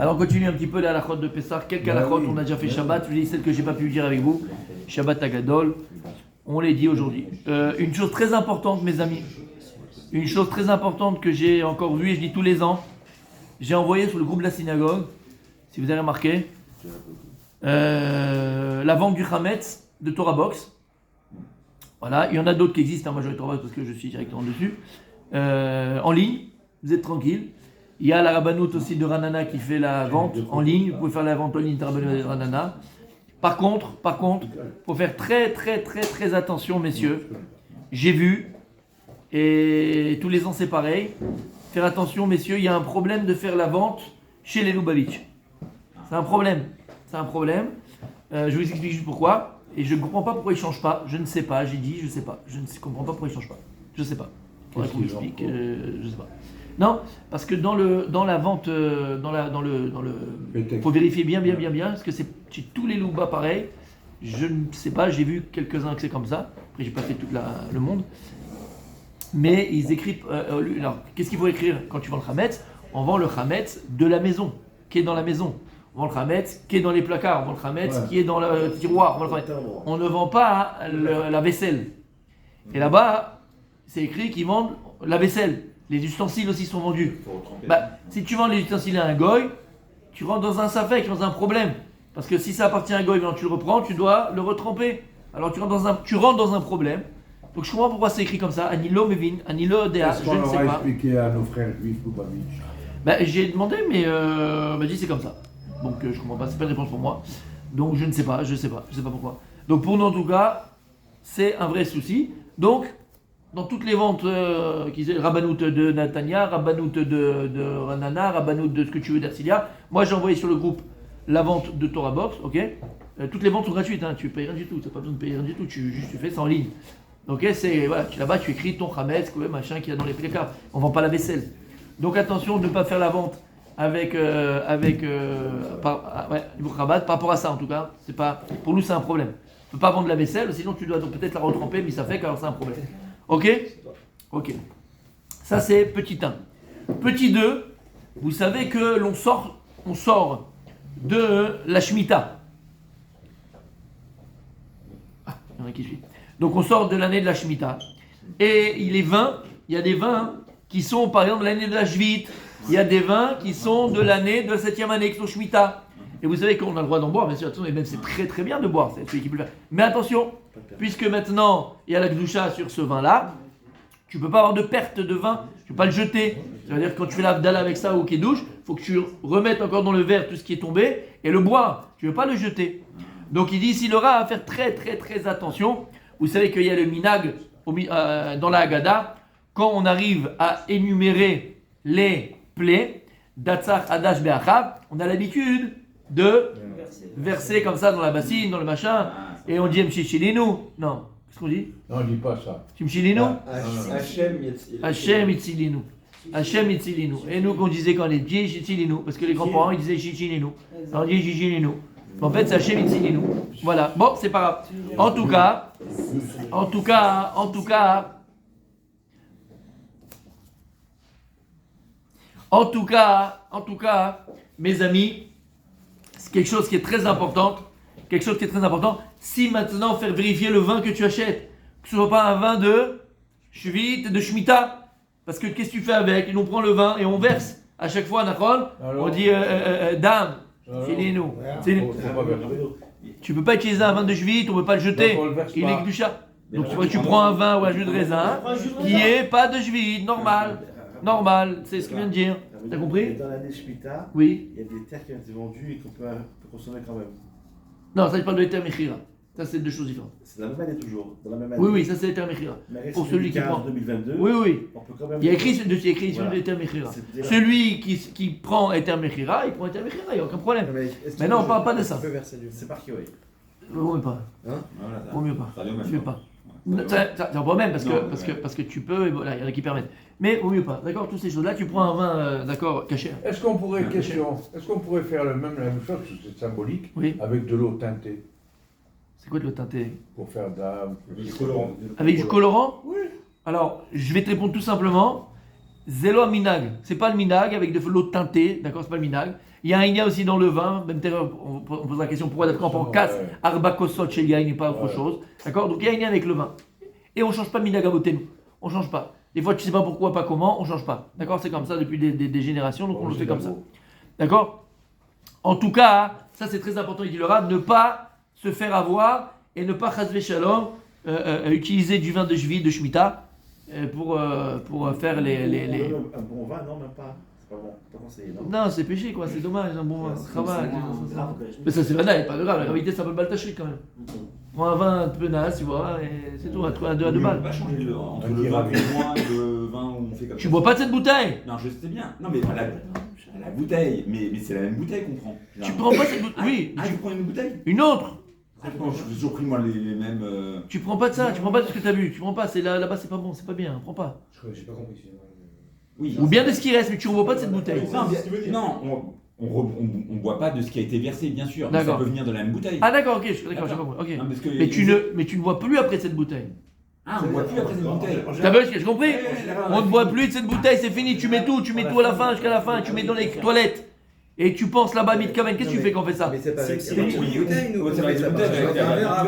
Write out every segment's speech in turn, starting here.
Alors on continue un petit peu la halachot de Pessah. Quelques halachot, on a déjà fait Shabbat. Je dis celles que j'ai pas pu dire avec vous. Shabbat Agadol. On les dit aujourd'hui. Une chose très importante, mes amis. Une chose très importante que j'ai encore vue, et je dis tous les ans. J'ai envoyé sur le groupe de la synagogue, si vous avez remarqué, la vente du Hametz de Torah Box. Voilà, il y en a d'autres qui existent. Moi, je vais Torah Box parce que je suis directement dessus. En ligne, vous êtes tranquille. Il y a la Rabbanout aussi de Ranana qui fait la vente en ligne. Vous pouvez faire la vente en ligne de Rabbanout de Ranana. Par contre, faut faire très attention, messieurs. J'ai vu, et tous les ans c'est pareil. Faire attention, messieurs, il y a un problème de faire la vente chez les Lubavitch. C'est un problème. Je vous explique juste pourquoi. Et je ne comprends pas pourquoi ils ne changent pas. Je ne sais pas, j'ai dit, je ne sais pas. Je ne comprends pas pourquoi ils ne changent pas. Je ne sais pas. Faudrait qu'on m'explique, je ne sais pas. Non, parce que dans la vente, faut vérifier bien, parce que c'est chez tous les Louba pareil. Je ne sais pas, j'ai vu quelques-uns que c'est comme ça. Après, j'ai pas fait tout le monde. Mais ils écrivent. Alors, qu'est-ce qu'il faut écrire quand tu vends le Hametz? On vend le Hametz de la maison, qui est dans la maison. On vend le Hametz qui est dans les placards. On vend le Hametz qui est dans le tiroir. On ne vend pas la vaisselle. Et là-bas, c'est écrit qu'ils vendent la vaisselle. Les ustensiles aussi sont vendus. Si tu vends les ustensiles à un goy, tu rentres dans un safek, dans un problème. Parce que si ça appartient à un goy, tu le reprends, tu dois le retremper. Alors tu rentres dans un problème. Donc je comprends pourquoi c'est écrit comme ça. Anilo Mevin, Anilo Dea, je ne sais pas. Expliquer à nos frères juifs Lubavitch. J'ai demandé, mais m'a dit c'est comme ça. Donc je comprends pas, c'est pas une réponse pour moi. Donc je ne sais pas, je sais pas pourquoi. Donc pour nous en tout cas, c'est un vrai souci. Donc dans toutes les ventes, Rabbanout de Natania, Rabbanout de Ranana, Rabbanout de ce que tu veux d'Arcilia, moi j'ai envoyé sur le groupe la vente de Torah Box, ok. Toutes les ventes sont gratuites, tu ne payes rien du tout, tu n'as pas besoin de payer rien du tout, tu fais ça en ligne. Ok, là-bas tu écris ton Hametz, machin qu'il y a dans les placards. On ne vend pas la vaisselle. Donc attention de ne pas faire la vente avec par rapport à ça en tout cas. C'est pas, pour nous c'est un problème. Tu ne peux pas vendre la vaisselle, sinon tu dois donc peut-être la retremper, mais ça fait qu'alors c'est un problème. Ok. Ça c'est petit 1. Petit 2, vous savez que on sort de la Shemitah. Il y en a qui suit. Donc on sort de l'année de la Shemitah. Et il y a des vins qui sont par exemple de l'année de la Shvit. Il y a des vins qui sont de l'année de la 7e année, qui sont Shemitah. Et vous savez qu'on a le droit d'en boire, bien sûr, attention, et même c'est très bien de boire, c'est celui qui peut le faire. Mais attention, puisque maintenant il y a la Gdusha sur ce vin-là, tu ne peux pas avoir de perte de vin, tu ne peux pas le jeter. C'est-à-dire que quand tu fais l'Avdala avec ça au Kiddush, il faut que tu remettes encore dans le verre tout ce qui est tombé et le boire. Tu ne veux pas le jeter. Donc il dit, s'il aura à faire très attention. Vous savez qu'il y a le minag dans la Haggadah, quand on arrive à énumérer les plaies, Datsach Adash Be'achav, on a l'habitude de verser comme ça dans la bassine, dans le machin, et on dit Mchichilinu. Non, qu'est-ce qu'on dit? Non, on ne dit pas ça. Mchichilinu? Hashem Yitzilinu. Hashem Yitzilinu. Et nous, qu'on disait quand on est dit Yitzilinu, parce que les grands-parents ils disaient Yitzilinu. Alors on dit Yitzilinu. En fait, c'est Hashem Yitzilinu. Voilà. Bon, c'est pas grave. En tout cas, mes amis, c'est quelque chose qui est très important. Si maintenant faire vérifier le vin que tu achètes, que ce soit pas un vin de Shvit, de Shemitah, parce que qu'est-ce que tu fais avec? On prend le vin et on verse à chaque fois, Nachol. On dit dame, c'est nous. Tu peux pas utiliser un vin de Shvit, on peut pas le jeter. Il est Gdusha. Donc tu prends un vin ou un jus de raisin qui est pas de Shvit, normal, c'est ce qu'il vient de dire. T'as compris? Dans l'année Shemitah, oui. Il y a des terres qui ont été vendues et qu'on peut consommer quand même. Non, ça je parle de l'éther Mechira. Ça c'est deux choses différentes. C'est la même année toujours. Dans la même année. Oui, ça c'est l'éther Mechira. Pour celui qui prend. 2022. Oui. On peut quand même. Il y a écrit sur l'éther Mechira. Celui qui prend éther Mechira, il prend éther Mechira, il n'y a aucun problème. Mais non, on ne parle pas de ça. C'est marqué, oui. Vaut mieux pas. Vaut mieux pas. Je ne veux pas. C'est un problème parce que tu peux, voilà, il y en a qui permettent. Mais vaut mieux pas, d'accord? Toutes ces choses-là, tu prends un vin, d'accord, caché. Est-ce qu'on pourrait faire la même chose, parce que c'est symbolique, avec de l'eau teintée? C'est quoi de l'eau teintée? Pour faire du colorant. Avec du colorant? Oui. Alors, je vais te répondre tout simplement. Zélo minag. C'est pas le minag avec de l'eau teintée, d'accord, c'est pas le minag. Il y a un yain aussi dans le vin, même on pose la question pourquoi d'accord on prend 4 arba kosot chez yain et pas autre chose, d'accord. Donc il y a un yain avec le vin. Et on change pas minag à voter nous, on change pas. Des fois tu sais pas pourquoi, pas comment, on change pas, d'accord. C'est comme ça depuis des générations, donc on le fait comme ça, d'accord. En tout cas, ça c'est très important, il dit le Rav, ne pas se faire avoir et ne pas chasvé shalom utiliser du vin de Jvi, de Shemitah pour faire les... Un bon vin, non, même pas. C'est pas bon, pas conseillé, non. Non, c'est péché quoi, c'est dommage, un bon vin, c'est travail. grave. Mais ça c'est vrai, pas grave, la gravité ça peut pas le tâcher quand même. Prends un vin un peu naze, tu vois, et c'est tout, un 2 à 2 On balles. va changer entre le vin moins et le vin où on fait comme ça. Tu bois pas de cette bouteille. Non, je sais bien. Non, mais la bouteille. Mais c'est la même bouteille qu'on prend. Tu prends pas cette bouteille. Oui, Ah, tu prends une bouteille? une autre. Non, j'ai toujours pris moi les mêmes. Tu prends pas de ça, tu prends pas de ce que t'as bu, tu prends pas, c'est là-bas c'est pas bon, c'est pas bien, prends pas. J'ai pas compris. Oui. Ou bien de ce qui reste, mais tu ne bois pas de cette bouteille. Non, on boit pas de ce qui a été versé, bien sûr. Mais ça D'accord. peut venir de la même bouteille. Ah d'accord, ok, d'accord, j'ai compris. Ok. Non, parce que Mais tu ne bois plus après cette bouteille. Ah, on boit plus après cette bouteille. T'as vu ce que j'ai compris? On ne boit plus de cette bouteille, c'est fini, tu mets tout à la fin, jusqu'à la fin, tu mets dans les toilettes. Et tu penses là-bas, Mitkaven, qu'est-ce que tu fais quand on fait ça? Mais c'est pas avec C'est une bouteille, nous. c'est avec une bouteille.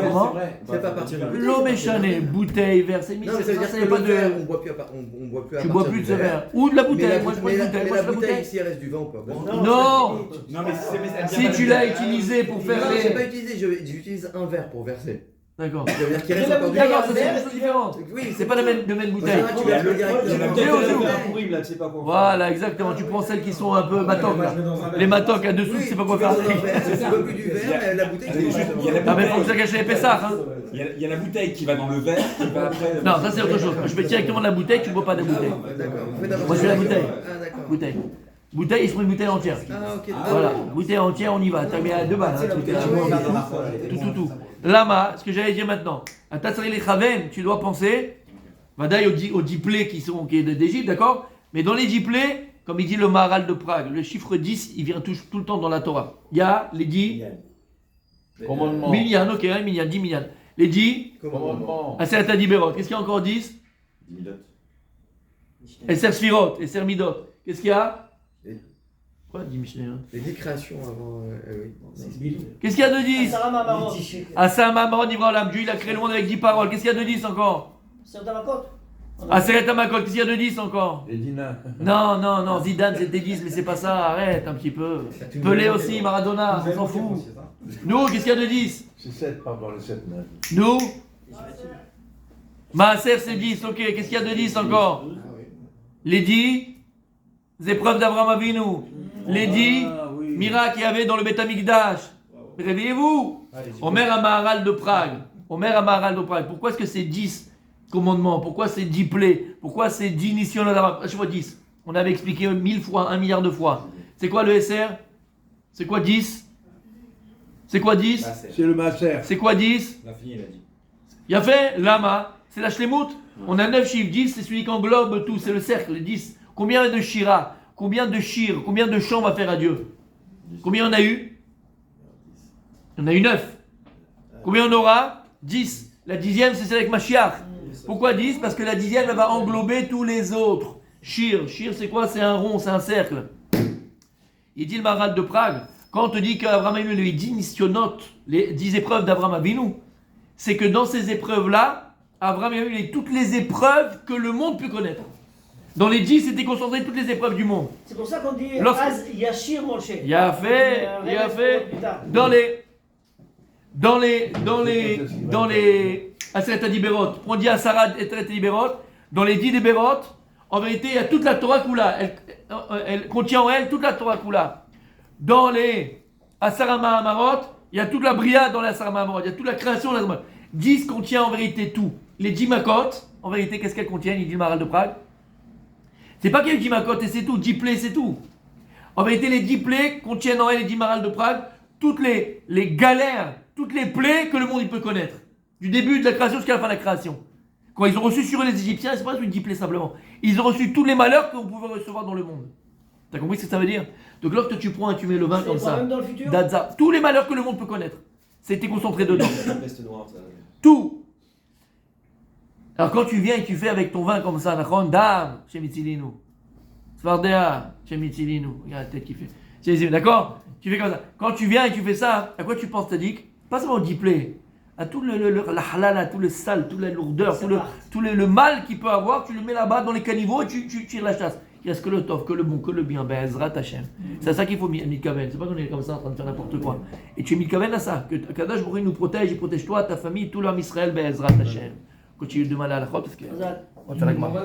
Comment? C'est pas à partir de bouteille. L'eau méchanée, bouteille, verre, c'est mis, Non, mais ça veut dire ça que y a pas le verre, de. on boit plus à part- on boit plus à Tu partir bois plus du de ce verre. Ou de la Mais bouteille, la, moi je bois mais de la, bouteille, mais moi la je bois de la bouteille, bouteille. ici, elle reste du vin ou pas? Non! Non, mais Si tu l'as utilisé pour faire Non, j'ai les. pas utilisé, j'utilise un verre pour verser. D'accord. Ça veut dire qu'il Mais reste la encore du bouteille, D'accord, vin. ça c'est une chose différente. Oui, C'est pas la même bouteille. Ah, tu verses le directement. pourri là, tu sais pas quoi. Voilà, exactement. Tu prends celles qui sont un peu matoc là. Les matoc à dessous, tu sais pas quoi faire. Tu bois plus du verre, mais la bouteille, Il y a c'est la Ah mais faut que ça cache les Pessah, hein. Il y a la bouteille qui va dans le verre, qui va après. Non, ça c'est autre chose. Je mets directement de la bouteille, tu bois pas de la bouteille. D'accord, vous faites attention. Moi je fais la bouteille. Ah, d'accord. Bouteille. Bouteille, il se prend une bouteille entière. Ah, ok. Voilà, bouteille entière, on y va. T'as mis à 2 balles. Tout. Lama, ce que j'allais dire maintenant. À Tatsari les Chaven, tu dois penser, Vadaï aux 10 plaies qui est d'Égypte, d'accord? Mais dans les 10 plaies, comme il dit le Maharal de Prague, le chiffre 10, il vient tout le temps dans la Torah. Il y a les 10 Commandement. minyan, ok, 10 minyan. Les 10 Commandement. Aseret Adiberot. Qu'est-ce qu'il y a encore 10? Esser Sfirot, Esser Midot. Qu'est-ce qu'il y a? Quoi, 10 Mishneh, hein? Les 10 créations avant. Oui. Qu'est-ce qu'il y a de 10? Sarah Mamarot. Asa Mamron Ivraolam, Dieu il a créé le monde avec 10 paroles. Qu'est-ce qu'il y a de 10 encore? C'est dans ma côte. Aseret Amakot, qu'est-ce qu'il y a de 10 encore? Les Dina. Non, Zidane c'était 10, mais c'est pas ça, arrête un petit peu. Pelé aussi, Maradona, on s'en fout. Nous, qu'est-ce qu'il y a de 10? C'est 7, pardon, les 7 9. Nous? Maaser c'est 10, ok, qu'est-ce qu'il y a de 10 encore? Les 10 épreuves d'Abraham Avinu. Les 10 miracles qu'il y avait dans le Beth Amikdash. Réveillez-vous. Omer Amaharal de Prague. Pourquoi est-ce que c'est 10 commandements? Pourquoi c'est 10 plaies? Pourquoi c'est 10 Nisyon Adama? Je vois 10. On avait expliqué 1000 fois, 1 milliard de fois. C'est quoi le SR? C'est quoi 10? C'est quoi 10? C'est le Masser. C'est quoi 10? La fille, elle a dit. Il a fait Lama, c'est la Shlemut. On a 9 chiffres. 10, c'est celui qui englobe tout, c'est le cercle. 10. Combien de Shira? Combien de Shir? Combien de chants on va faire à Dieu? Combien on a eu? On a eu 9. Combien on aura? 10. La 10e, c'est celle avec Mashiach. Pourquoi 10? Parce que la 10e, elle va englober tous les autres. Shir, c'est quoi? C'est un rond, c'est un cercle. Il dit le Maharal de Prague, quand on te dit qu'Abraham Avinu lui dit Nisyonot, les 10 épreuves d'Abraham Avinu, c'est que dans ces épreuves-là, Abraham Avinu il a toutes les épreuves que le monde peut connaître. Dans les 10, c'était concentré toutes les épreuves du monde. C'est pour ça qu'on dit Lorsque- Az Yashir Moshe. Il a fait. Dans les Aseret Adiberot, on dit Aseret Adiberot, dans les 10 Déberot, en vérité, il y a toute la Torah Kula. Elle contient en elle toute la Torah Kula. Dans les Asara Mahamarot, il y a toute la Bria dans les Asara Mahamarot, il y a toute la création de la Torah. 10 contient en vérité tout. Les 10 Makot, en vérité, qu'est-ce qu'elles contiennent? Il dit le Maharal de Prague. C'est pas qu'il y a 10 Makot et c'est tout, 10 plaies c'est tout. En vérité, les 10 plaies contiennent en elles, les 10 Maharal de Prague, toutes les galères, toutes les plaies que le monde il peut connaître. Du début de la création jusqu'à la fin de la création. Quand ils ont reçu sur eux les Égyptiens, c'est pas une 10 plaies simplement. Ils ont reçu tous les malheurs qu'on pouvait recevoir dans le monde. T'as compris ce que ça veut dire? Donc lorsque tu prends et tu mets le vin comme ça, Même dans le futur. Dadza, tous les malheurs que le monde peut connaître, c'était concentré dedans. La peste noire, ça. Tout. Alors quand tu viens et tu fais avec ton vin comme ça, Nachon, Dam, chez Mitzilinu, Svardea, Chemitzilinu. Regarde la tête qu'il fait. C'est d'accord? Tu fais comme ça. Quand tu viens et tu fais ça, à quoi tu penses, Tadik? Pas seulement au diplé, à tout la halal, tout le sale, toute la lourdeur, tout le mal qu'il peut avoir, tu le mets là-bas dans les caniveaux et tu tires la chasse. Il reste que le tov, que le bon, que le bien. Ben, Ezrat Hashem. C'est à ça qu'il faut mitkaven. C'est pas qu'on est comme ça en train de faire n'importe quoi. Et tu es mitkaven à ça. Que Kadosh Baruch Hu nous protège, il protège toi, ta famille, tout l'homme Israël, ben Ezrat Hashem. Continue de demander à la chod parce qu'on va faire la Gemara.